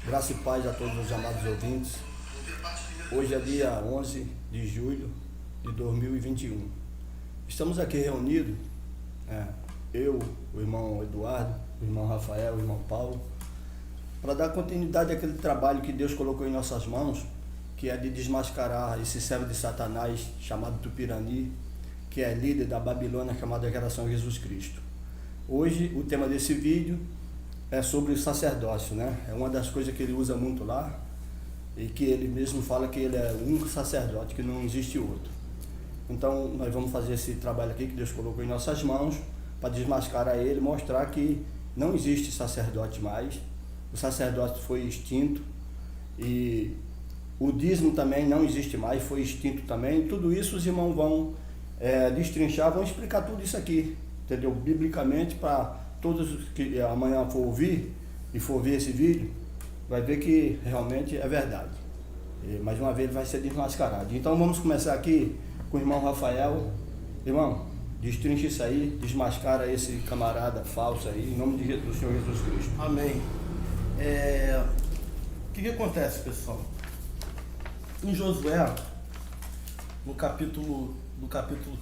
Graça e paz a todos os amados ouvintes. Hoje é dia 11 de julho de 2021. Estamos aqui reunidos, eu, o irmão Eduardo, o irmão Rafael, o irmão Paulo, para dar continuidade àquele trabalho que Deus colocou em nossas mãos, que é de desmascarar esse servo de Satanás chamado Tupirani, que é líder da Babilônia chamada Geração Jesus Cristo. Hoje o tema desse vídeo é sobre o sacerdócio, né? É uma das coisas que ele usa muito lá, e que ele mesmo fala que ele é o único sacerdote, que não existe outro. Então nós vamos fazer esse trabalho aqui que Deus colocou em nossas mãos, para desmascarar ele, mostrar que não existe sacerdote mais, o sacerdócio foi extinto, e o dízimo também não existe mais, foi extinto também. Tudo isso os irmãos vão destrinchar, vão explicar tudo isso aqui, entendeu? Biblicamente, para todos que amanhã for ouvir e for ver esse vídeo, vai ver que realmente é verdade. E, mais uma vez, vai ser desmascarado. Então vamos começar aqui com o irmão Rafael. Irmão, destrincha isso aí, desmascara esse camarada falso aí, em nome do Senhor Jesus Cristo. Amém. O que acontece, pessoal? Em Josué, do capítulo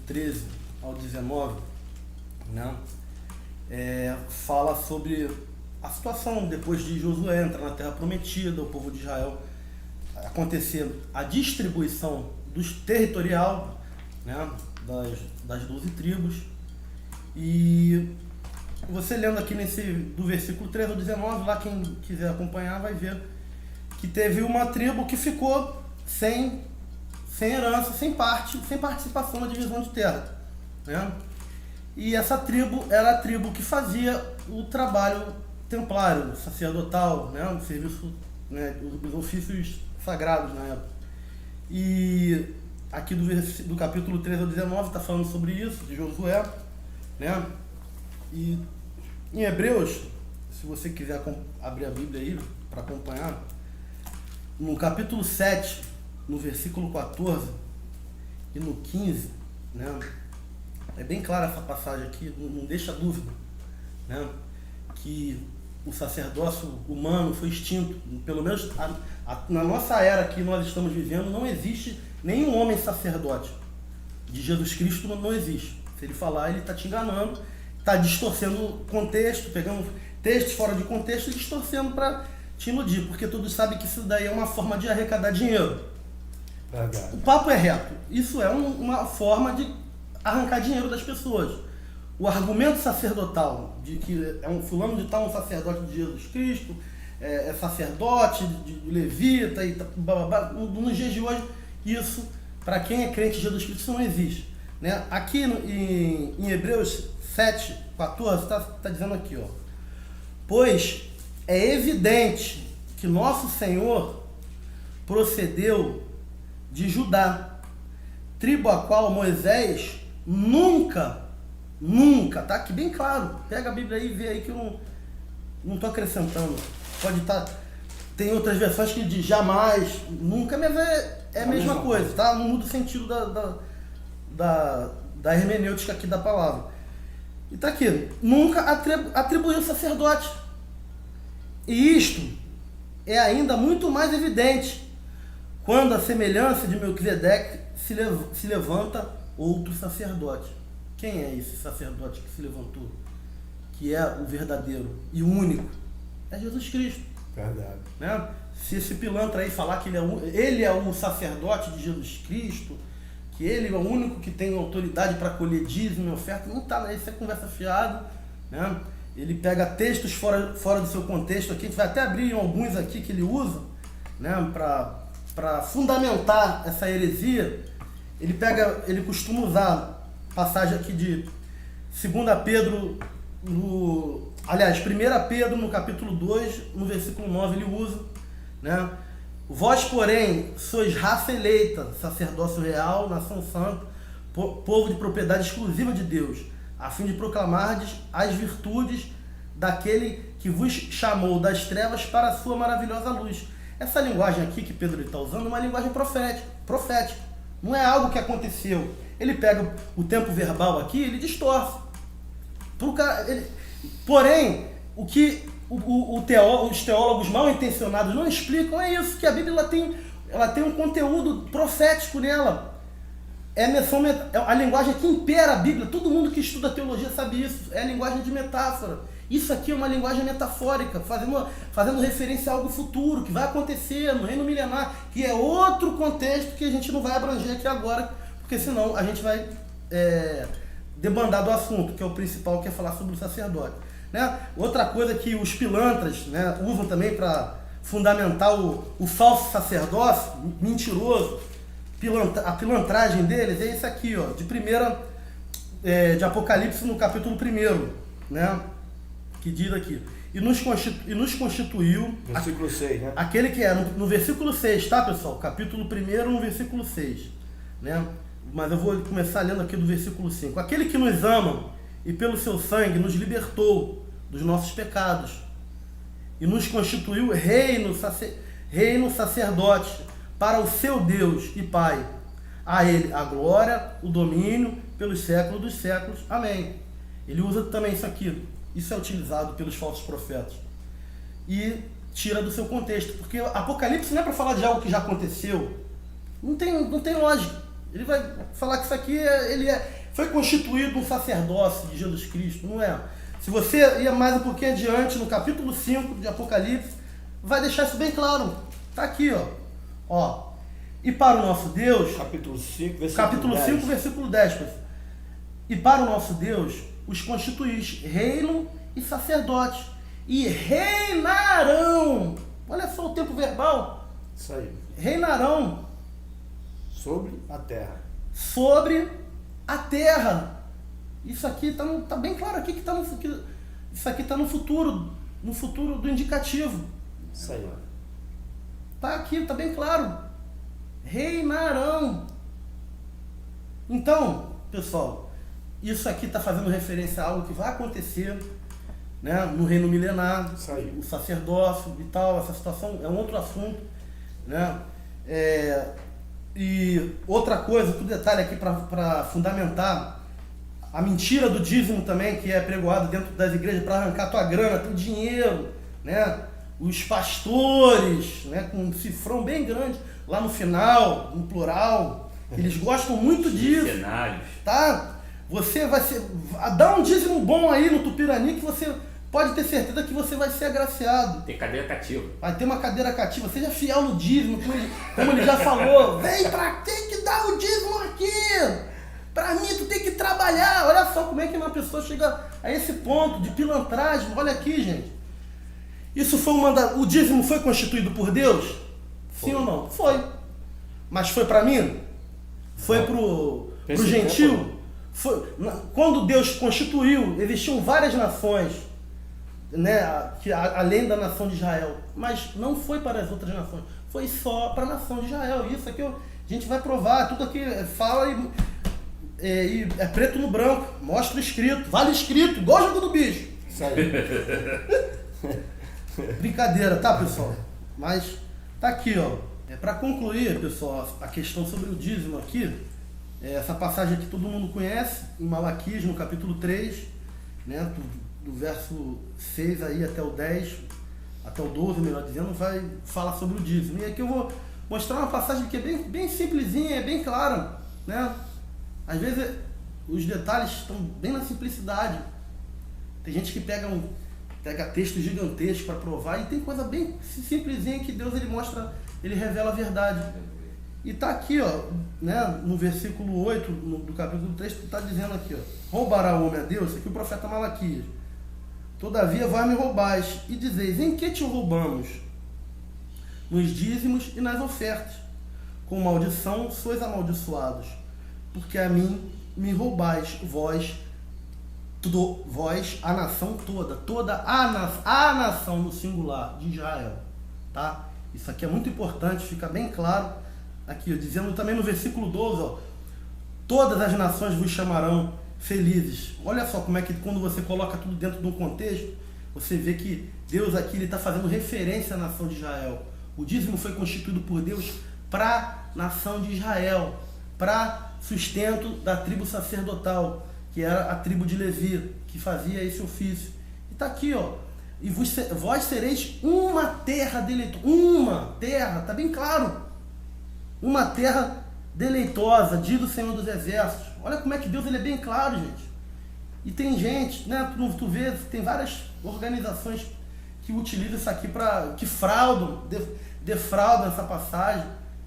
13 ao 19, né? Fala sobre a situação depois de Josué entrar na Terra Prometida, o povo de Israel, acontecer a distribuição dos territorial, né, das 12 tribos. E você lendo aqui do versículo 13 ao 19, lá quem quiser acompanhar vai ver que teve uma tribo que ficou sem herança, sem participação na divisão de terra, né? E essa tribo era a tribo que fazia o trabalho templário, sacerdotal, né? O serviço, né? Os ofícios sagrados na época. E aqui do capítulo 13 ao 19 está falando sobre isso, de Josué, né? E em Hebreus, se você quiser abrir a Bíblia aí para acompanhar, no capítulo 7, no versículo 14 e no 15, né? É bem clara essa passagem aqui, não deixa dúvida, né? Que o sacerdócio humano foi extinto. Pelo menos na nossa era que nós estamos vivendo, não existe nenhum homem sacerdote. De Jesus Cristo não existe. Se ele falar, ele está te enganando, está distorcendo o contexto, pegando textos fora de contexto e distorcendo para te iludir, porque todos sabem que isso daí é uma forma de arrecadar dinheiro. Verdade. O papo é reto. Isso é uma forma de arrancar dinheiro das pessoas. O argumento sacerdotal de que fulano de tal um sacerdote de Jesus Cristo, é sacerdote de levita e blá, blá, blá, nos dias de hoje, isso, para quem é crente em Jesus Cristo, isso não existe, né? Aqui em Hebreus 7, 14, está dizendo aqui, ó: pois é evidente que nosso Senhor procedeu de Judá, tribo a qual Moisés nunca, tá aqui bem claro, pega a Bíblia aí e vê aí que eu não estou acrescentando, pode estar, tem outras versões que diz jamais, nunca, mas é a mesma coisa, tá? Não muda o sentido da hermenêutica aqui da palavra. E tá aqui, nunca atribuiu sacerdote. E isto é ainda muito mais evidente quando a semelhança de Melquisedeque se levanta outro sacerdote. Quem é esse sacerdote que se levantou? Que é o verdadeiro e o único? É Jesus Cristo. Verdade. Né? Se esse pilantra aí falar que ele é o sacerdote de Jesus Cristo, que ele é o único que tem autoridade para colher dízimo e oferta, não está, isso é conversa fiada, né? Ele pega textos fora do seu contexto aqui, a gente vai até abrir alguns aqui que ele usa, né, para fundamentar essa heresia. Ele costuma usar passagem aqui de 2 Pedro, 1 Pedro no capítulo 2, no versículo 9 ele usa, né? Vós, porém, sois raça eleita, sacerdócio real, nação santa, povo de propriedade exclusiva de Deus, a fim de proclamardes as virtudes daquele que vos chamou das trevas para a sua maravilhosa luz. Essa linguagem aqui que Pedro está usando é uma linguagem profética. Não é algo que aconteceu. Ele pega o tempo verbal aqui, ele distorce. Porém, o que os teólogos mal intencionados não explicam é isso, que a Bíblia ela tem um conteúdo profético nela. A linguagem que impera a Bíblia, todo mundo que estuda teologia sabe isso, é a linguagem de metáfora. Isso aqui é uma linguagem metafórica, fazendo referência a algo futuro, que vai acontecer no reino milenar, que é outro contexto que a gente não vai abranger aqui agora, porque senão a gente vai debandar do assunto, que é o principal, que é falar sobre o sacerdote. Né? Outra coisa que os pilantras, né, usam também para fundamentar o falso sacerdócio, mentiroso, a pilantragem deles é isso aqui, ó, de Apocalipse no capítulo 1, né, que diz aqui, e nos constituiu, versículo 6, né? Aquele que é, no versículo 6, tá, pessoal? Capítulo 1, no versículo 6, né? Mas eu vou começar lendo aqui do versículo 5. Aquele que nos ama e pelo seu sangue nos libertou dos nossos pecados e nos constituiu reino sacerdote para o seu Deus e Pai. A Ele a glória, o domínio pelos séculos dos séculos. Amém. Ele usa também isso aqui. Isso é utilizado pelos falsos profetas. E tira do seu contexto. Porque Apocalipse não é para falar de algo que já aconteceu. Não tem lógica. Ele vai falar que isso aqui foi constituído um sacerdócio de Jesus Cristo. Não é. Se você ia mais um pouquinho adiante, no capítulo 5 de Apocalipse, vai deixar isso bem claro. Está aqui, ó. E para o nosso Deus... Capítulo 5, versículo 10. E para o nosso Deus, os constituís reino e sacerdote. E reinarão. Olha só o tempo verbal. Isso aí. Reinarão. Sobre a terra. Sobre a terra. Isso aqui está bem claro aqui que isso aqui está no futuro do indicativo. Isso aí. Está aqui, está bem claro. Reinarão. Então, pessoal, isso aqui está fazendo referência a algo que vai acontecer, né, no reino milenar, o sacerdócio e tal. Essa situação é um outro assunto, né? E outra coisa, outro detalhe aqui para fundamentar a mentira do dízimo também, que é pregoado dentro das igrejas para arrancar tua grana, teu dinheiro, né? Os pastores, né, com um cifrão bem grande lá no final, no plural, eles gostam muito disso, tá? Você vai dá um dízimo bom aí no Tupirani que você pode ter certeza que você vai ser agraciado. Tem cadeira cativa. Vai ter uma cadeira cativa, seja fiel no dízimo, como ele já falou. Vem tem que dar o dízimo aqui. Pra mim, tu tem que trabalhar. Olha só como é que uma pessoa chega a esse ponto de pilantragem. Olha aqui, gente. Isso foi o dízimo foi constituído por Deus? Sim ou não? Foi. Mas foi para mim? Foi pro gentil? Foi. Quando Deus constituiu, existiam várias nações, né, além da nação de Israel. Mas não foi para as outras nações. Foi só para a nação de Israel. Isso aqui a gente vai provar. Tudo aqui fala e é preto no branco, mostra escrito, vale escrito, igual o jogo do bicho. Isso aí. Brincadeira, tá, pessoal? Mas tá aqui, ó. Para concluir, pessoal, a questão sobre o dízimo aqui, essa passagem aqui todo mundo conhece, em Malaquias, no capítulo 3, né, do verso 6 aí até o 10, até o 12, melhor dizendo, vai falar sobre o dízimo. E aqui eu vou mostrar uma passagem que é bem simplesinha, é bem clara, né? Às vezes os detalhes estão bem na simplicidade. Tem gente que pega texto gigantesco para provar, e tem coisa bem simplesinha que Deus ele revela a verdade. E tá aqui, ó, né, no versículo 8 do capítulo 3, está dizendo aqui, ó: roubará o homem a Deus, aqui o profeta Malaquias. Todavia vós me roubais, e dizeis: em que te roubamos? Nos dízimos e nas ofertas. Com maldição sois amaldiçoados, porque a mim me roubais, vós, a nação toda a nação no singular de Israel, tá? Isso aqui é muito importante, fica bem claro aqui, dizendo também no versículo 12, ó: todas as nações vos chamarão felizes. Olha só como é que quando você coloca tudo dentro de um contexto, você vê que Deus aqui está fazendo referência à nação de Israel, O dízimo foi constituído por Deus para a nação de Israel, para sustento da tribo sacerdotal, que era a tribo de Levi, que fazia esse ofício. E está aqui, ó. E vós sereis uma terra deleitosa. Uma terra, está bem claro. Uma terra deleitosa, diz o Senhor dos Exércitos. Olha como é que Deus ele é bem claro, gente. E tem gente, né? Tu vê, tem várias organizações que utilizam isso aqui que fraudam, defraudam essa passagem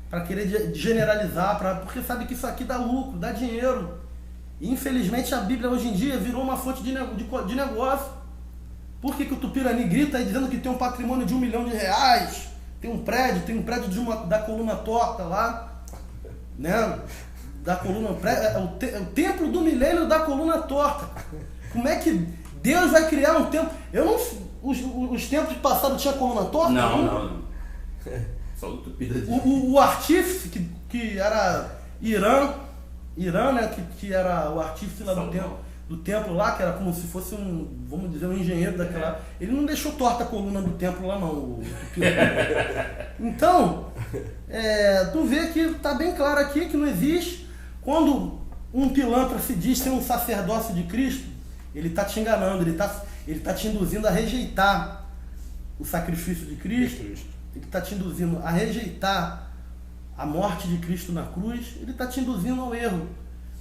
para querer generalizar, porque sabe que isso aqui dá lucro, dá dinheiro. E infelizmente a Bíblia hoje em dia virou uma fonte de negócio. Por que o Tupirani grita aí dizendo que tem um patrimônio de R$1 milhão? Tem um prédio da coluna torta lá, né? Da coluna, o templo do milênio da coluna torta. Como é que Deus vai criar um templo? Os templos passados tinham coluna torta? Não. Só o Tupirani. O artífice que era Irã, né? Que era o artífice lá do templo lá, que era como se fosse vamos dizer, um engenheiro daquela. Ele não deixou torta a coluna do templo lá, não. O então, tu vê que está bem claro aqui que não existe. Quando um pilantra se diz ser um sacerdócio de Cristo, ele está te enganando, ele tá te induzindo a rejeitar o sacrifício de Cristo, ele está te induzindo a rejeitar a morte de Cristo na cruz, ele está te induzindo ao erro.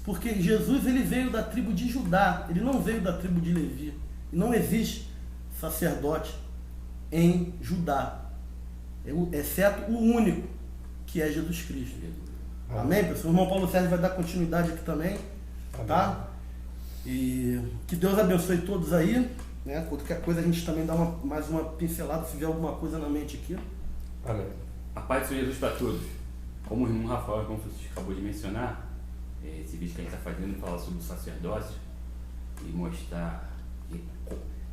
Porque Jesus ele veio da tribo de Judá, ele não veio da tribo de Levi. E não existe sacerdote em Judá, exceto o único, que é Jesus Cristo. Amém, pessoal? O irmão Paulo Sérgio vai dar continuidade aqui também, tá? E que Deus abençoe todos aí, né? Qualquer coisa a gente também dá mais uma pincelada, se vier alguma coisa na mente aqui. Amém. A paz do Senhor Jesus para todos. Como o irmão Rafael, como você acabou de mencionar, esse vídeo que a gente está fazendo fala sobre o sacerdócio e mostrar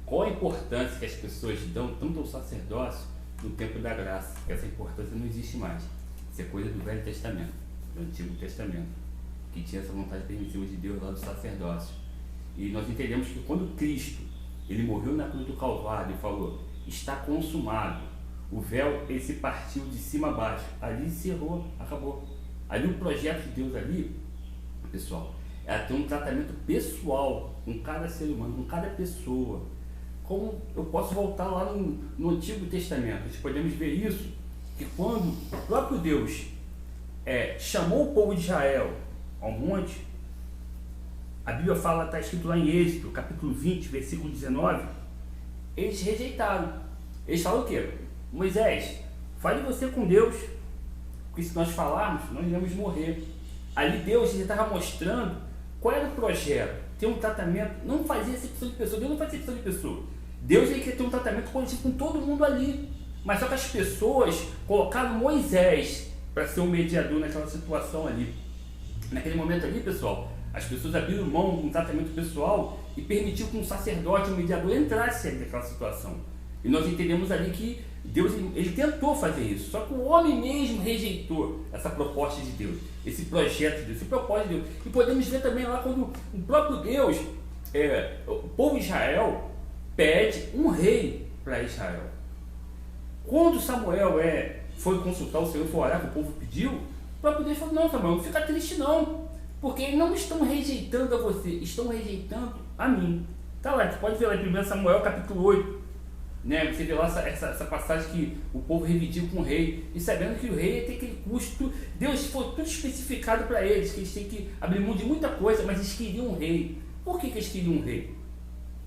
qual a importância que as pessoas dão tanto ao sacerdócio no tempo da graça, que essa importância não existe mais. Isso é coisa do Velho Testamento, do Antigo Testamento, que tinha essa vontade permissiva de Deus lá do sacerdócio. E nós entendemos que quando Cristo ele morreu na cruz do Calvário e falou, está consumado, o véu ele se partiu de cima a baixo, ali encerrou, acabou. Ali o projeto de Deus ali, pessoal, é ter um tratamento pessoal com cada ser humano, com cada pessoa. Como eu posso voltar lá no Antigo Testamento, nós podemos ver isso, que quando o próprio Deus chamou o povo de Israel ao monte, a Bíblia fala, está escrito lá em Êxodo, capítulo 20, versículo 19, eles rejeitaram. Eles falam o quê? Moisés, fale você com Deus, porque se nós falarmos, nós iremos morrer. Ali Deus estava mostrando qual era o projeto, ter um tratamento, não fazia acepção de pessoa, Deus não faz acepção de pessoa. Deus ele quer ter um tratamento coletivo com todo mundo ali, mas só que as pessoas colocaram Moisés para ser um mediador naquela situação ali. Naquele momento ali, pessoal, as pessoas abriram mão de um tratamento pessoal e permitiu que um sacerdote, um mediador entrasse ali naquela situação. E nós entendemos ali que Deus ele tentou fazer isso, só que o homem mesmo rejeitou essa proposta de Deus, esse projeto de Deus, esse propósito de Deus. E podemos ver também lá quando o próprio Deus, o povo de Israel, pede um rei para Israel. Quando Samuel foi consultar o Senhor, foi orar que o povo pediu, o próprio Deus falou, não Samuel, não fica triste não, porque eles não estão rejeitando a você, estão rejeitando a mim. Tá lá, você pode ver lá em 1 Samuel capítulo 8, né? Você vê lá essa passagem que o povo reivindica com o rei, e sabendo que o rei tem aquele custo, Deus foi tudo especificado para eles, que eles têm que abrir mão de muita coisa, mas eles queriam um rei. Por que eles queriam um rei?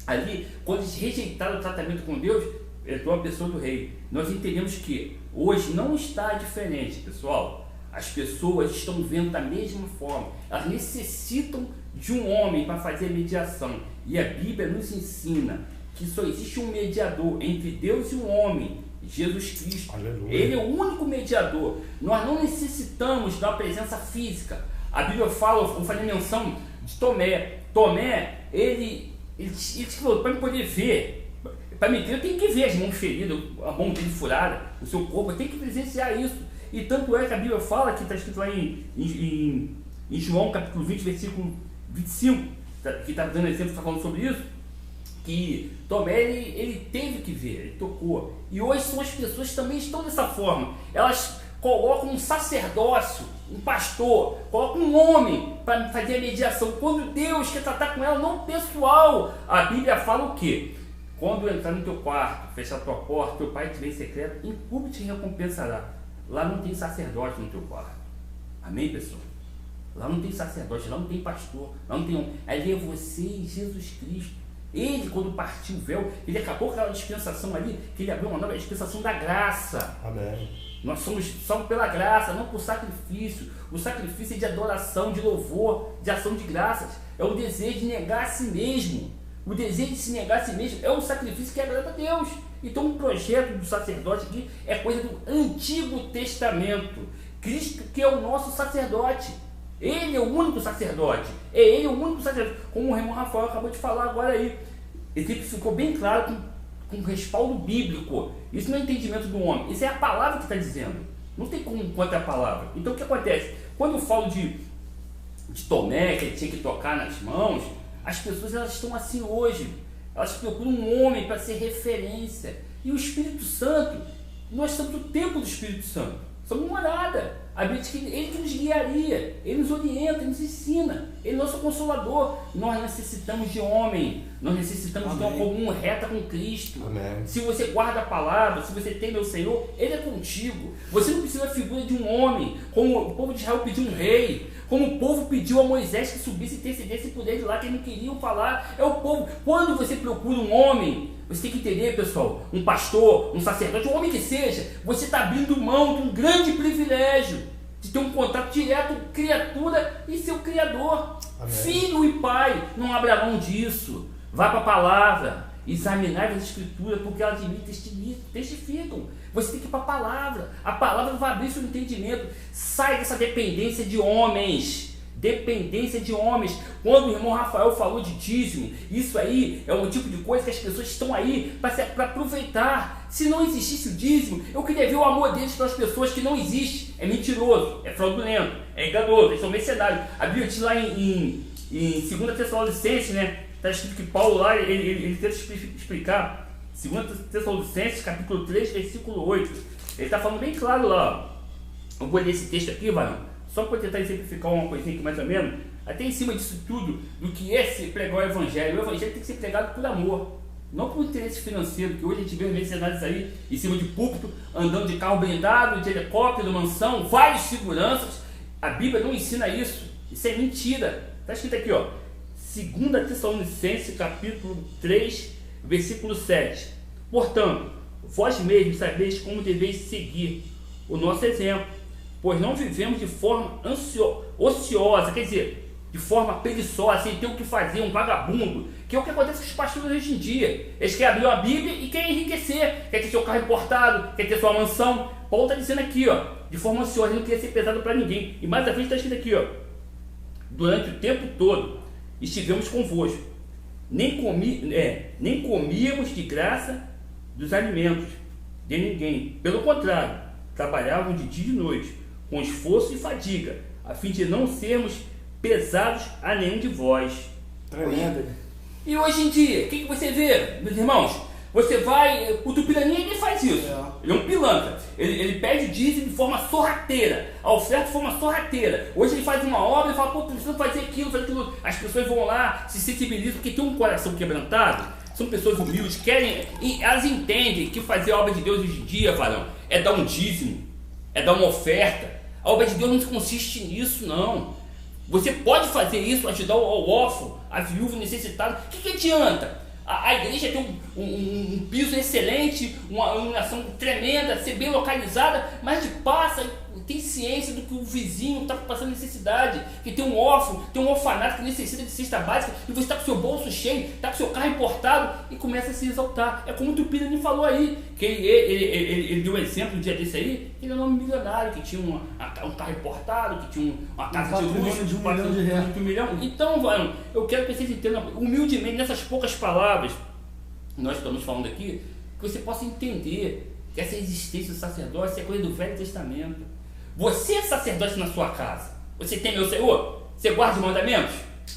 Ali, quando eles rejeitaram o tratamento com Deus, entrou a pessoa do rei. Nós entendemos que hoje não está diferente, pessoal. As pessoas estão vendo da mesma forma, elas necessitam de um homem para fazer a mediação, e a Bíblia nos ensina que só existe um mediador entre Deus e o homem, Jesus Cristo. Aleluia. Ele é o único mediador. Nós não necessitamos da presença física. A Bíblia fala, eu falei menção de Tomé. Tomé, ele falou, para me poder ver, para me ver, eu tenho que ver as mãos feridas, a mão dele furada, o seu corpo, eu tenho que presenciar isso. E tanto é que a Bíblia fala, que está escrito lá em João capítulo 20, versículo 25, que está dando exemplo, está falando sobre isso, que Tomé ele teve que ver, ele tocou. E hoje são as pessoas que também estão dessa forma. Elas colocam um sacerdócio, um pastor, colocam um homem para fazer a mediação, quando Deus quer tratar com ela, não pessoal. A Bíblia fala o quê? Quando entrar no teu quarto, fechar a tua porta, teu pai te vê em secreto, em público te recompensará. Lá não tem sacerdote no teu quarto. Amém, pessoal? Lá não tem sacerdote, lá não tem pastor, lá não tem um. Ali é você e Jesus Cristo. Ele, quando partiu o véu, ele acabou com aquela dispensação ali, que ele abriu uma nova dispensação da graça. Amém. Nós somos salvos pela graça, não por sacrifício. O sacrifício é de adoração, de louvor, de ação de graças. É o desejo de negar a si mesmo. O desejo de se negar a si mesmo é um sacrifício que agrada a Deus. Então o projeto do sacerdote aqui é coisa do Antigo Testamento. Cristo que é o nosso sacerdote. Ele é o único sacerdote. É ele o único sacerdote. Como o irmão Rafael acabou de falar agora aí. Ele ficou bem claro com respaldo bíblico. Isso não é entendimento do homem. Isso é a palavra que está dizendo. Não tem como contra a palavra. Então o que acontece? Quando eu falo de Tomé, que ele tinha que tocar nas mãos, as pessoas elas estão assim hoje. Elas procuram um homem para ser referência. E o Espírito Santo, nós somos o templo do Espírito Santo. Somos morada. A Bíblia diz que ele que nos guiaria, ele nos orienta, ele nos ensina, ele é nosso consolador. Nós necessitamos de homem, nós necessitamos de uma comunhão reta com Cristo. Amém. Se você guarda a palavra, se você tem meu Senhor, ele é contigo. Você não precisa da figura de um homem, como o povo de Israel pediu um rei, como o povo pediu a Moisés que subisse e intercedesse por ele lá, que eles não queriam falar. É o povo. Quando você procura um homem, você tem que entender, pessoal, um pastor, um sacerdote, um homem que seja, você está abrindo mão de um grande privilégio, de ter um contato direto com criatura e seu Criador. Amém. Filho e pai, não abra mão disso. Vá para a palavra, examinar as escrituras, porque elas de mim testificam. Você tem que ir para a palavra vai abrir seu entendimento. Sai dessa dependência de homens. Dependência de homens. Quando o irmão Rafael falou de dízimo, isso aí é um tipo de coisa que as pessoas estão aí para aproveitar. Se não existisse o dízimo, eu queria ver o amor deles pelas pessoas, que não existe. É mentiroso, é fraudulento, é enganoso, eles são mercenários. A Bíblia diz lá em 2 Tessalonicenses, né? Está escrito que Paulo lá, ele tenta explicar, 2 Tessalonicenses, capítulo 3, versículo 8. Ele está falando bem claro lá. Eu vou ler esse texto aqui, varão, só para tentar exemplificar uma coisinha aqui mais ou menos, até em cima disso tudo, do que é se pregar o Evangelho. O Evangelho tem que ser pregado por amor, não por interesse financeiro, que hoje a gente vê mercenários aí, em cima de púlpito, andando de carro blindado, de helicóptero, mansão, vários seguranças. A Bíblia não ensina isso, isso é mentira. Está escrito aqui, ó, 2 Tessalonicenses, capítulo 3, versículo 7. Portanto, vós mesmos sabeis como deveis seguir o nosso exemplo, pois não vivemos de forma ociosa, quer dizer, de forma preguiçosa, sem ter o que fazer, um vagabundo, que é o que acontece com os pastores hoje em dia. Eles querem abrir a Bíblia e querem enriquecer, quer ter seu carro importado, quer ter sua mansão. Paulo está dizendo aqui, ó, de forma ociosa, ele não queria ser pesado para ninguém. E mais à frente está escrito aqui, ó, durante o tempo todo estivemos convosco, nem comíamos de graça dos alimentos de ninguém, pelo contrário, trabalhavam de dia e de noite, com esforço e fadiga, a fim de não sermos pesados a nenhum de vós. Tremendo. E hoje em dia, o que você vê, meus irmãos? Você vai, o Tupiraninha ele faz isso, ele é um pilantra, ele pede dízimo de forma sorrateira, a oferta de forma sorrateira. Hoje ele faz uma obra e fala, pô, precisa fazer aquilo, as pessoas vão lá, se sensibilizam, porque tem um coração quebrantado, são pessoas humildes, querem, e elas entendem que fazer a obra de Deus hoje em dia, varão, é dar um dízimo, é dar uma oferta. A obra de Deus não consiste nisso, não. Você pode fazer isso, ajudar o órfão, a viúva, o necessitado. O que adianta? A igreja tem um piso excelente, uma iluminação tremenda, ser bem localizada, mas de passa, tem ciência do que o vizinho está passando necessidade, que tem um órfão, tem um orfanato que necessita de cesta básica, e você está com seu bolso cheio, está com seu carro importado e começa a se exaltar. É como o Tupirani falou aí, que ele deu um exemplo um dia desse aí, que ele é um homem milionário, que tinha um carro importado, que tinha uma casa de luxo de $1 milhão. Então, varão, eu quero que vocês entendam humildemente, nessas poucas palavras que nós estamos falando aqui, que você possa entender que essa existência do sacerdócio é coisa do Velho Testamento. Você é sacerdote na sua casa. Você tem meu Senhor? Você guarda os mandamentos?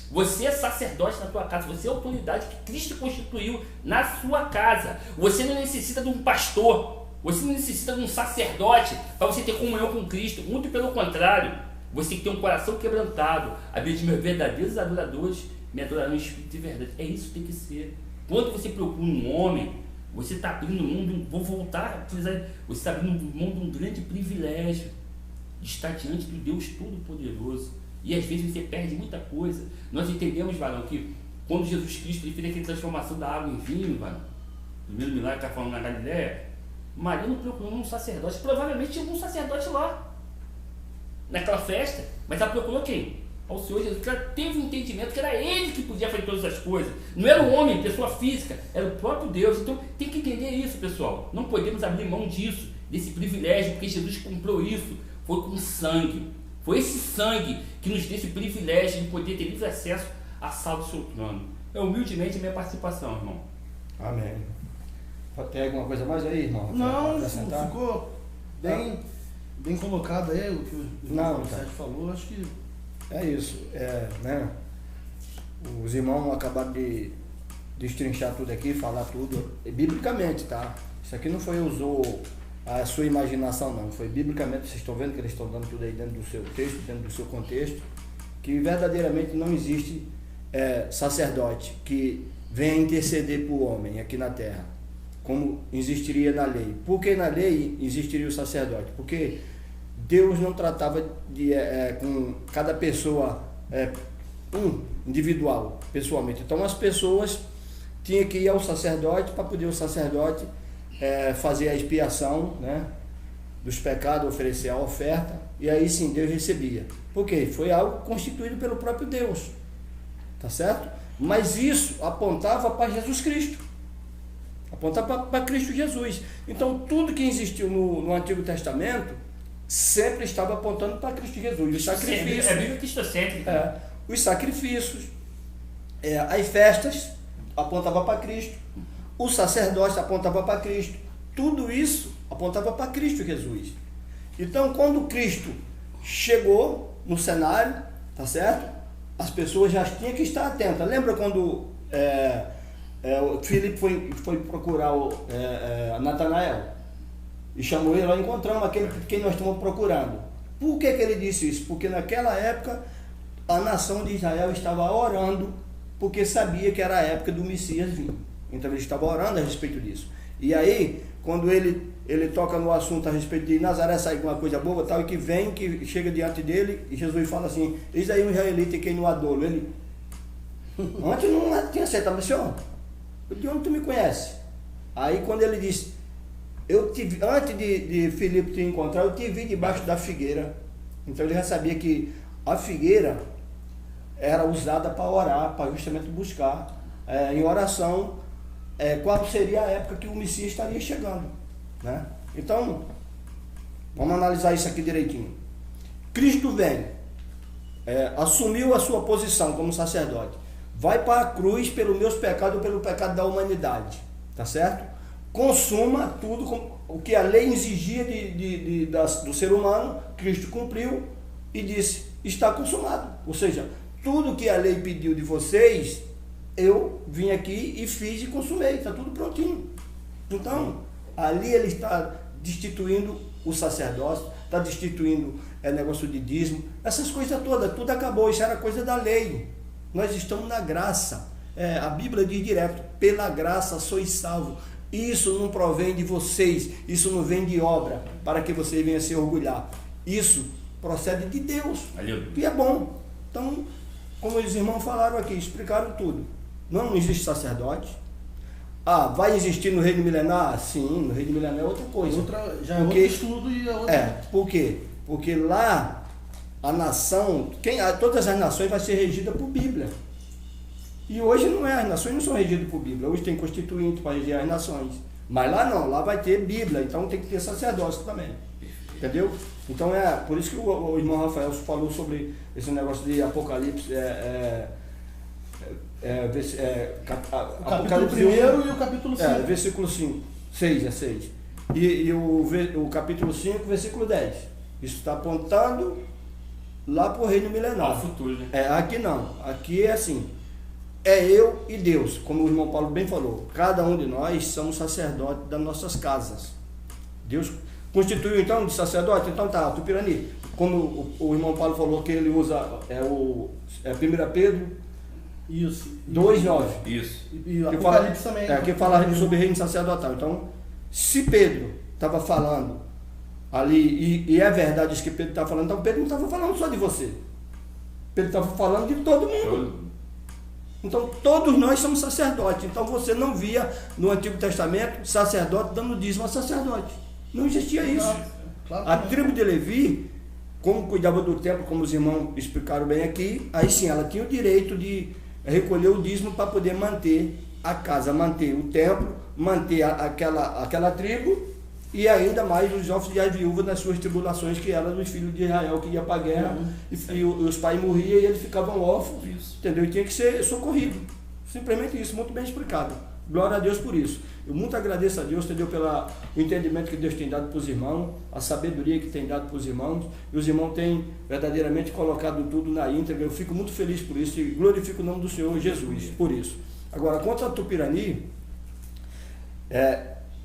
Você é sacerdote na tua casa, você é a autoridade que Cristo constituiu na sua casa. Você não necessita de um pastor, você não necessita de um sacerdote para você ter comunhão com Cristo. Muito pelo contrário, você tem que ter um coração quebrantado. A Bíblia diz: meus verdadeiros adoradores me adorarão em espírito de verdade. É isso que tem que ser. Quando você procura um homem, você está abrindo mão de vou voltar, você está abrindo mão de um grande privilégio de estar diante do Deus Todo-Poderoso. E às vezes você perde muita coisa. Nós entendemos, varão, que quando Jesus Cristo ele fez aquela transformação da água em vinho, varão, o primeiro milagre que está falando na Galileia, Maria não procurou um sacerdote. Provavelmente tinha um sacerdote lá, naquela festa, mas ela procurou quem? Ao Senhor Jesus, porque ela teve um entendimento que era Ele que podia fazer todas as coisas. Não era o homem, pessoa física, era o próprio Deus. Então tem que entender isso, pessoal. Não podemos abrir mão disso, desse privilégio, porque Jesus comprou isso, foi com sangue. Foi esse sangue que nos deu esse privilégio de poder ter livre acesso à sala do seu trono. É humildemente a minha participação, irmão. Amém. Tem alguma coisa mais aí, irmão? Não, ficou bem colocado aí o que o Sérgio falou, acho que... É isso, né? Os irmãos acabaram de destrinchar tudo aqui, falar tudo, biblicamente, tá? Isso aqui não foi usou a sua imaginação, não, foi biblicamente. Vocês estão vendo que eles estão dando tudo aí dentro do seu texto, dentro do seu contexto, que verdadeiramente não existe sacerdote que venha interceder por homem aqui na terra, como existiria na lei. Por que na lei existiria o sacerdote? Porque Deus não tratava com cada pessoa individual, pessoalmente. Então as pessoas tinham que ir ao sacerdote para poder o sacerdote fazer a expiação, né, dos pecados, oferecer a oferta, e aí sim Deus recebia. Por quê? Foi algo constituído pelo próprio Deus, tá certo? Mas isso apontava para Jesus Cristo, apontava para Cristo Jesus. Então tudo que existiu no Antigo Testamento sempre estava apontando para Cristo Jesus. Os sacrifícios, é Bíblia cristocêntrica. Os sacrifícios, as festas apontavam para Cristo, o sacerdócio apontava para Cristo, tudo isso apontava para Cristo Jesus. Então, quando Cristo chegou no cenário, tá certo? As pessoas já tinham que estar atentas. Lembra quando o Filipe foi procurar Natanael? E chamou ele, nós encontramos aquele que nós estamos procurando. Por que ele disse isso? Porque naquela época a nação de Israel estava orando, porque sabia que era a época do Messias vir. Então ele estava orando a respeito disso. E aí, quando ele toca no assunto a respeito de Nazaré sair com uma coisa boa, tal, e que vem, que chega diante dele, e Jesus fala assim: eis aí um israelita e quem não adoro. Ele antes não tinha aceitado, mas Senhor, de onde tu me conhece? Aí quando ele disse: antes de Filipe te encontrar, eu te vi debaixo da figueira. Então ele já sabia que a figueira era usada para orar, para justamente buscar em oração qual seria a época que o Messias estaria chegando, né? Então, vamos analisar isso aqui direitinho. Cristo vem, assumiu a sua posição como sacerdote, vai para a cruz pelos meus pecados, pelo pecado da humanidade, tá certo? Consuma tudo o que a lei exigia do ser humano. Cristo cumpriu e disse: está consumado. Ou seja, tudo que a lei pediu de vocês, eu vim aqui e fiz e consumei, está tudo prontinho. Então, ali ele está destituindo o sacerdócio, está destituindo negócio de dízimo, essas coisas todas, tudo acabou, isso era coisa da lei. Nós estamos na graça. A Bíblia diz direto: pela graça sois salvos. Isso não provém de vocês, isso não vem de obra, para que você venha se orgulhar. Isso procede de Deus, que é bom. Então, como os irmãos falaram aqui, explicaram tudo. Não existe sacerdote. Vai existir no reino milenar? Sim, no reino milenar é outra coisa. Já é outro estudo e é outra. Por quê? Porque lá a nação, todas as nações vai ser regida por Bíblia. E hoje não as nações não são regidas por Bíblia. Hoje tem constituinte para reger as nações. Mas lá não, lá vai ter Bíblia, então tem que ter sacerdócio também. Entendeu? Então por isso que o irmão Rafael falou sobre esse negócio de Apocalipse. O capítulo 1 e o capítulo 5. Versículo 5, 6. E o capítulo 5, versículo 10. Isso está apontando lá pro reino Ao milenar. futuro, né? Aqui não, aqui é assim, é eu e Deus, como o irmão Paulo bem falou, cada um de nós somos sacerdotes das nossas casas. Deus constituiu então de sacerdote, então tá, Tupirani, como o irmão Paulo falou que ele usa 1 Pedro Isso. 2:9. Isso. E Que Apocalipse também. que fala sobre reino sacerdotal. Então, se Pedro estava falando ali, e é verdade isso que Pedro está falando, então Pedro não estava falando só de você. Pedro estava falando de todo mundo. Então, todos nós somos sacerdotes. Então, você não via no Antigo Testamento sacerdote dando dízimo a sacerdote. Não existia isso. Claro A que não. tribo de Levi, como cuidava do templo, como os irmãos explicaram bem aqui, aí sim, ela tinha o direito de recolher o dízimo para poder manter a casa, manter o templo, manter aquela tribo e ainda mais os órfãos e as viúvas nas suas tribulações, que eram os filhos de Israel que ia para a guerra e os pais morriam e eles ficavam órfãos, entendeu? E tinha que ser socorrido. Simplesmente isso, muito bem explicado. Glória a Deus por isso. Eu muito agradeço a Deus, entendeu, pelo entendimento que Deus tem dado para os irmãos, a sabedoria que tem dado para os irmãos, e os irmãos têm verdadeiramente colocado tudo na íntegra. Eu fico muito feliz por isso e glorifico o nome do Senhor Jesus por isso. Agora, quanto a Tupirani,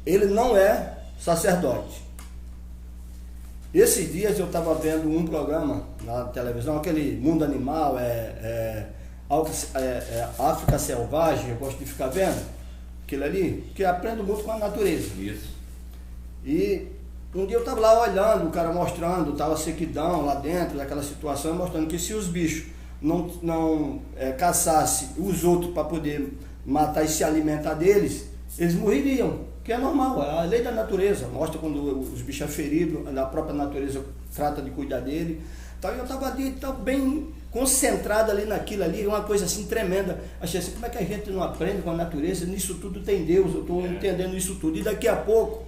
ele não é sacerdote. Esses dias eu estava vendo um programa na televisão, aquele Mundo Animal, África Selvagem, eu gosto de ficar vendo aquilo ali, que aprendo muito com a natureza. Isso. E um dia eu estava lá olhando, o cara mostrando, estava sequidão lá dentro daquela situação, mostrando que se os bichos não caçassem os outros para poder matar e se alimentar deles, eles morreriam, que é normal, é a lei da natureza, mostra quando os bichos são feridos, a própria natureza trata de cuidar dele. Então eu estava ali bem concentrado ali naquilo ali, uma coisa assim tremenda. Achei assim, como é que a gente não aprende com a natureza? Nisso tudo tem Deus, eu estou entendendo isso tudo. E daqui a pouco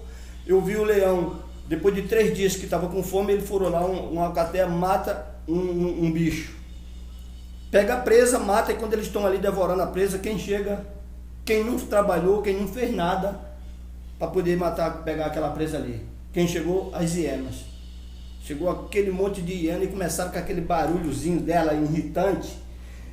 eu vi o leão, depois de 3 dias que estava com fome, ele furou lá uma alcateia, mata um bicho. Pega a presa, mata, e quando eles estão ali devorando a presa, quem chega? Quem não trabalhou, quem não fez nada para poder pegar aquela presa ali. Quem chegou? As hienas. Chegou aquele monte de hiena e começaram com aquele barulhozinho dela irritante.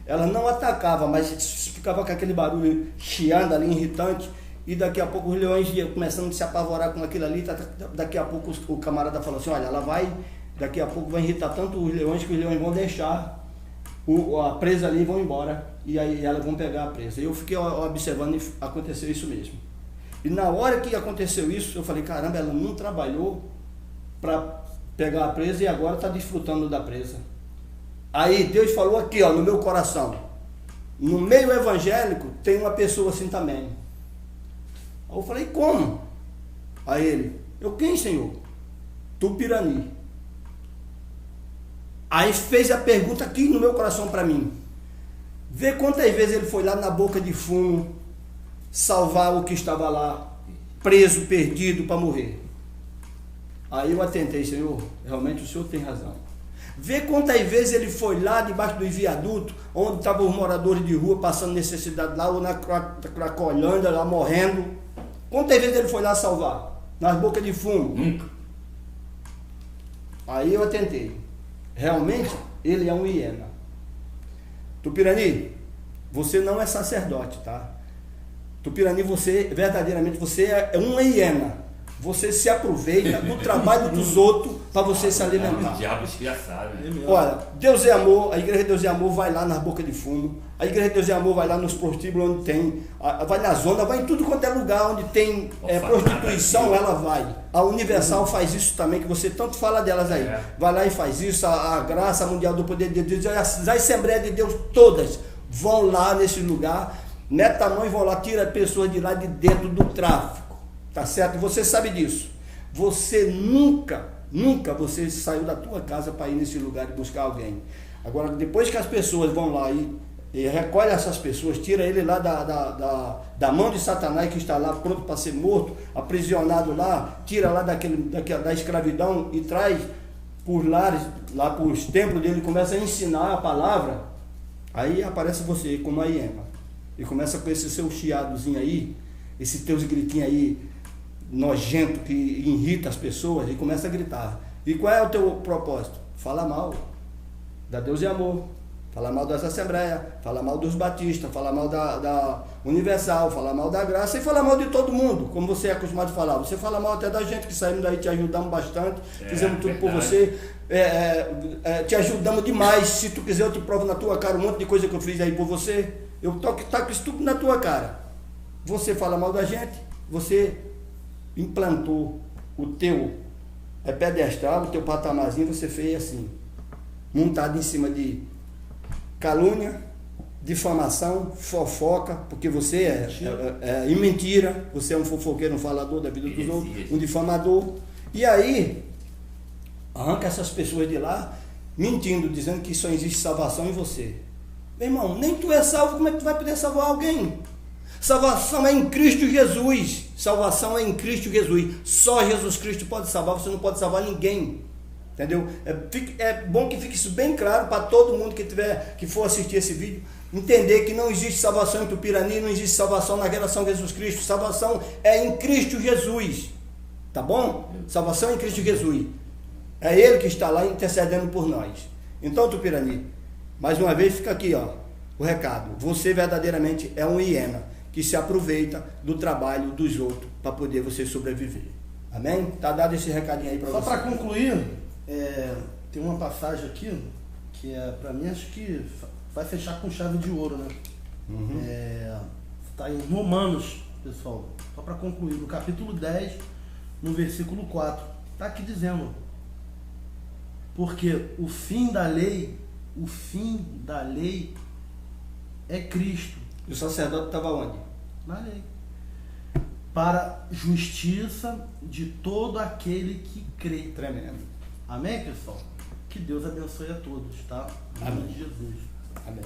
Ela não atacava, mas ficava com aquele barulho chiando ali, irritante. E daqui a pouco os leões iam começando a se apavorar com aquilo ali. Daqui a pouco o camarada falou assim, olha, ela daqui a pouco vai irritar tanto os leões que os leões vão deixar a presa ali e vão embora. E aí elas vão pegar a presa. E eu fiquei observando e aconteceu isso mesmo. E na hora que aconteceu isso, eu falei, caramba, ela não trabalhou para pegar a presa e agora está desfrutando da presa. Aí Deus falou aqui, no meu coração, no meio evangélico tem uma pessoa assim também. Aí eu falei, como? Aí ele, eu quem, Senhor? Tupirani. Aí fez a pergunta aqui no meu coração para mim. Vê quantas vezes ele foi lá na boca de fumo salvar o que estava lá, preso, perdido, para morrer. Aí eu atentei, Senhor, realmente o Senhor tem razão. Vê quantas vezes ele foi lá debaixo do viaduto, onde estavam os moradores de rua passando necessidade lá, ou na Cracolândia, lá morrendo. Quantas vezes ele foi lá salvar? Nas bocas de fumo? Nunca. Aí eu atentei. Realmente, ele é um hiena. Tupirani, você não é sacerdote, tá? Tupirani, verdadeiramente, você é uma hiena. Você se aproveita do trabalho dos outros para você se alimentar. O diabo estilhaçado, né? Olha, Deus é Amor, a Igreja de Deus é Amor vai lá nas bocas de fumo, a Igreja de Deus é Amor vai lá nos prostíbulos onde tem, vai na zona, vai em tudo quanto é lugar onde tem prostituição, ela vai. A Universal faz isso também, que você tanto fala delas aí. Vai lá e faz isso, a Graça Mundial do Poder de Deus, as Assembleias de Deus todas vão lá nesse lugar, tamanho vão lá, tira pessoas de lá de dentro do tráfico. Tá certo? Você sabe disso. Você nunca você saiu da tua casa para ir nesse lugar e buscar alguém. Agora, depois que as pessoas vão lá e recolhem essas pessoas, tira ele lá da mão de Satanás que está lá pronto para ser morto, aprisionado lá, tira lá da escravidão e traz por lares, lá para os templos dele, começa a ensinar a palavra, aí aparece você como a hiena. E começa com esse seu chiadozinho aí, esse teus gritinhos aí, nojento, que irrita as pessoas, e começa a gritar. E qual é o teu propósito? Fala mal. da Deus e Amor, fala mal das Assembleias, fala mal dos Batistas, fala mal da Universal, fala mal da Graça e fala mal de todo mundo, como você é acostumado a falar. Você fala mal até da gente que saímos daí, te ajudamos bastante, fizemos tudo por você, te ajudamos demais. Se tu quiser eu te provo na tua cara um monte de coisa que eu fiz aí por você. Eu taco isso tudo na tua cara. Você fala mal da gente, você implantou o teu pedestal, o teu patamarzinho, você fez assim, montado em cima de calúnia, difamação, fofoca, porque você é mentira, você é um fofoqueiro, um falador da vida dos outros, um difamador. E aí, arranca essas pessoas de lá, mentindo, dizendo que só existe salvação em você. Meu irmão, nem tu é salvo, como é que tu vai poder salvar alguém? Salvação é em Cristo Jesus. Salvação é em Cristo Jesus. Só Jesus Cristo pode salvar, você não pode salvar ninguém. Entendeu? É bom que fique isso bem claro para todo mundo que for assistir esse vídeo, entender que não existe salvação em Tupirani, não existe salvação na relação Jesus Cristo. Salvação é em Cristo Jesus. Tá bom? Salvação é em Cristo Jesus. É Ele que está lá intercedendo por nós. Então, Tupirani, mais uma vez fica aqui, ó, o recado. Você verdadeiramente é um hiena que se aproveita do trabalho dos outros para poder você sobreviver. Amém? Tá dado esse recadinho aí para você. Só para concluir, tem uma passagem aqui que para mim acho que vai fechar com chave de ouro, né? Uhum. Tá em Romanos, pessoal. Só para concluir, no capítulo 10, no versículo 4, tá aqui dizendo: porque o fim da lei é Cristo. E o sacerdote estava onde? Na lei. Para justiça de todo aquele que crê. Tremendo. Amém, pessoal? Que Deus abençoe a todos, tá? Em nome de Jesus. Amém.